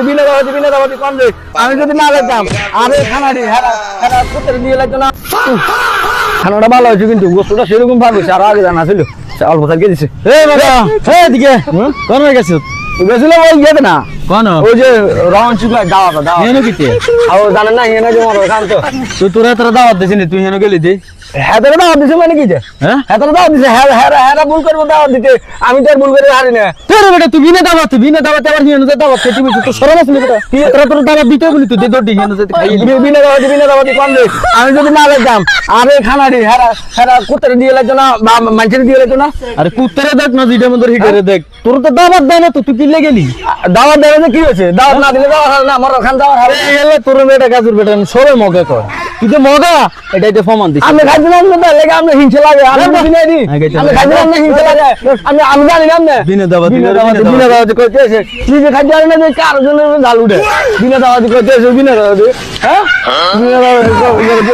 বিনা দাওয়াতি কম রে আমি যদি না যেতাম আরে খানাড়ি হেরা হেরা কোথায় নিয়ে লাগতো না খানাটা ভালো হয়েছে কিন্তু গোস্তটা সেরকম ভালো হয়েছে আর আগে জানা ছিল অল্প সার দিছে দিকে কোন হয়ে গেছে গেছিল ওই ইয়েতে না কোন ওই যে রহন শুক্লা দাওয়াত হেন কিতে জানেন না হেন যে মনে খান তো তুই তোরা তোরা দাওয়াত দিছিস তুই হেন গেলি দি হেতারে দাওয়াত দিছে মানে কি যে হ্যাঁ হেতারে দাওয়াত দিছে হেরা ভুল করবো দাওয়াত দিতে আমি তো আর ভুল করে হারি না তোর বেটা তুই বিনা দাওয়াত আবার হেন দাওয়াত খেতে বসে তো শরম আছে বেটা তুই তোরা তোরা দাওয়াত দিতে বলি তুই দড়ি হেন যেতে খাই বিনা দাওয়াতি কম রে আমি যদি না যেতাম আরে খানাড়ি হেরা কোথায় দিয়ে লাগতো না বা মানুষের দিয়ে লাগতো না আরে কুত্তারে দেখ না দুইটা মধ্যে হিটারে দেখ তোর তো দাওয়াত দেয় না তো তুই কিনলে গেলি দাওয়াত দেবে যে কি হয়েছে দাওয়াত না দিলে দাওয়াত হবে না আমার খান দাওয়াত হবে এলে তোর বেটা গাজুর বেটা সবে মগা কর তুই তো মগা এটাই তো প্রমাণ দিছিস আমি খাইছিলাম না লেগে আমি হিংসা লাগে আমি বিনা দি আমি খাইছিলাম না হিংসা লাগে আমি জানি না বিনা দাওয়াত বিনা দাওয়াতি করতেছে নিজে খাইতে পারে না যে কার জন্য ঝাল উঠে বিনা দাওয়াতি করতেছে বিনা দাওয়াতি হ্যাঁ বিনা দাওয়াতি